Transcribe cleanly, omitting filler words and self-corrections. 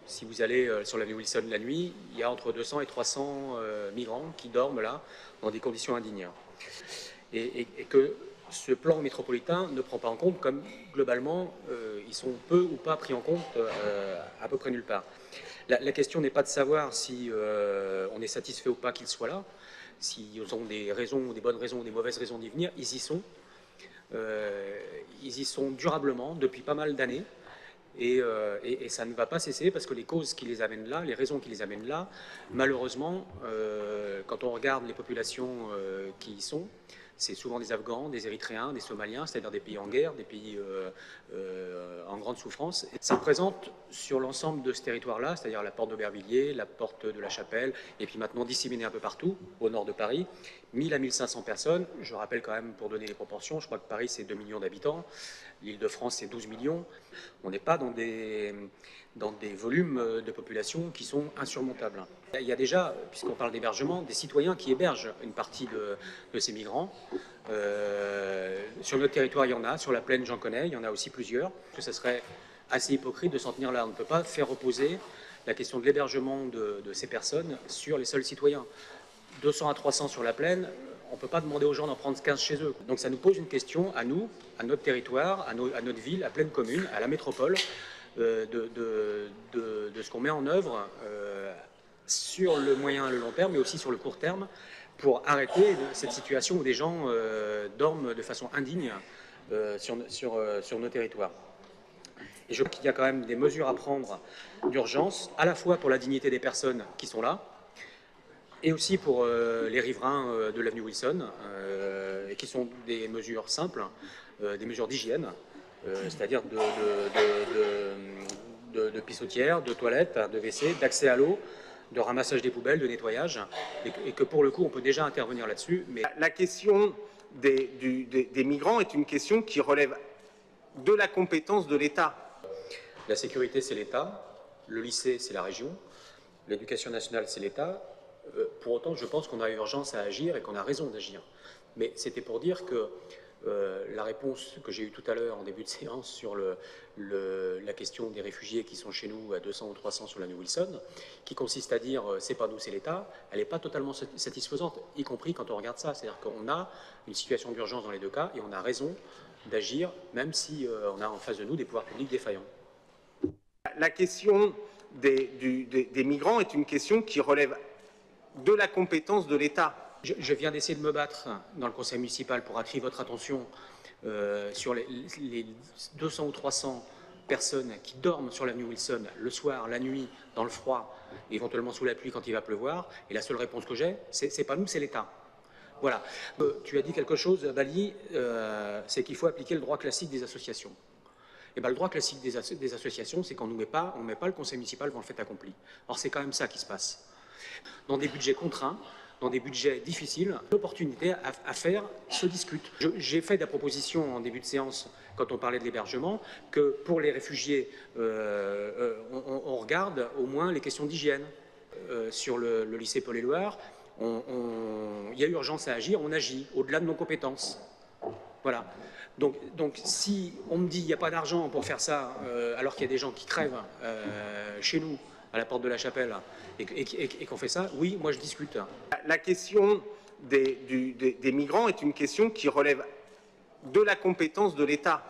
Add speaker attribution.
Speaker 1: Si vous allez sur l'avenue Wilson la nuit, il y a entre 200 et 300 migrants qui dorment là dans des conditions indignes. Et que ce plan métropolitain ne prend pas en compte, comme globalement, ils sont peu ou pas pris en compte à peu près nulle part. La question n'est pas de savoir si on est satisfait ou pas qu'ils soient là, s'ils ont des raisons, des bonnes raisons ou des mauvaises raisons d'y venir, ils y sont. Ils y sont durablement depuis pas mal d'années. Et ça ne va pas cesser parce que les causes qui les amènent là, les raisons qui les amènent là, malheureusement, quand on regarde les populations qui y sont, c'est souvent des Afghans, des Érythréens, des Somaliens, c'est-à-dire des pays en guerre, des pays en grande souffrance. Et ça représente sur l'ensemble de ce territoire-là, c'est-à-dire la porte d'Aubervilliers, la porte de la Chapelle, et puis maintenant disséminée un peu partout, au nord de Paris, 1000 à 1500 personnes. Je rappelle quand même, pour donner les proportions, je crois que Paris c'est 2 millions d'habitants, l'Île-de-France c'est 12 millions. On n'est pas dans des volumes de population qui sont insurmontables. Il y a déjà, puisqu'on parle d'hébergement, des citoyens qui hébergent une partie de ces migrants. Sur notre territoire, il y en a, sur la plaine, j'en connais, il y en a aussi plusieurs. Que ce serait assez hypocrite de s'en tenir là. On ne peut pas faire reposer la question de l'hébergement de ces personnes sur les seuls citoyens. 200 à 300 sur la plaine, on ne peut pas demander aux gens d'en prendre 15 chez eux. Donc ça nous pose une question à nous, à notre territoire, à notre ville, à pleine commune, à la métropole, de ce qu'on met en œuvre sur le moyen et le long terme, mais aussi sur le court terme, pour arrêter cette situation où des gens dorment de façon indigne sur nos territoires. Et je crois qu'il y a quand même des mesures à prendre d'urgence, à la fois pour la dignité des personnes qui sont là, et aussi pour les riverains de l'avenue Wilson, qui sont des mesures simples, des mesures d'hygiène, c'est-à-dire de pissotières, de toilettes, de WC, d'accès à l'eau, de ramassage des poubelles, de nettoyage, et que pour le coup, on peut déjà intervenir là-dessus. Mais
Speaker 2: la question des migrants est une question qui relève de la compétence de l'État.
Speaker 1: La sécurité, c'est l'État, le lycée, c'est la région, l'éducation nationale, c'est l'État. Pour autant, je pense qu'on a urgence à agir et qu'on a raison d'agir. Mais c'était pour dire que la réponse que j'ai eue tout à l'heure en début de séance sur la question des réfugiés qui sont chez nous à 200 ou 300 sur l'avenue Wilson, qui consiste à dire c'est pas nous, c'est l'État, elle n'est pas totalement satisfaisante, y compris quand on regarde ça. C'est-à-dire qu'on a une situation d'urgence dans les deux cas et on a raison d'agir, même si on a en face de nous des pouvoirs publics défaillants.
Speaker 2: La question des migrants est une question qui relève de la compétence de l'État.
Speaker 1: Je viens d'essayer de me battre dans le conseil municipal pour attirer votre attention sur les 200 ou 300 personnes qui dorment sur l'avenue Wilson le soir, la nuit, dans le froid, éventuellement sous la pluie quand il va pleuvoir. Et la seule réponse que j'ai, c'est pas nous, c'est l'État. Voilà. Tu as dit quelque chose, Bali, c'est qu'il faut appliquer le droit classique des associations. Et ben, le droit classique des associations, c'est qu'on ne met pas le conseil municipal devant le fait accompli. Or, c'est quand même ça qui se passe. Dans des budgets contraints, dans des budgets difficiles, l'opportunité à faire se discute. J'ai fait de la proposition en début de séance, quand on parlait de l'hébergement, que pour les réfugiés, on regarde au moins les questions d'hygiène. Sur le lycée Paul-et-Loire, il y a urgence à agir, on agit, au-delà de nos compétences. Voilà. Donc si on me dit qu'il n'y a pas d'argent pour faire ça, alors qu'il y a des gens qui crèvent chez nous, à la porte de la Chapelle, et qu'on fait ça, oui, moi je discute.
Speaker 2: La question des migrants est une question qui relève de la compétence de l'État.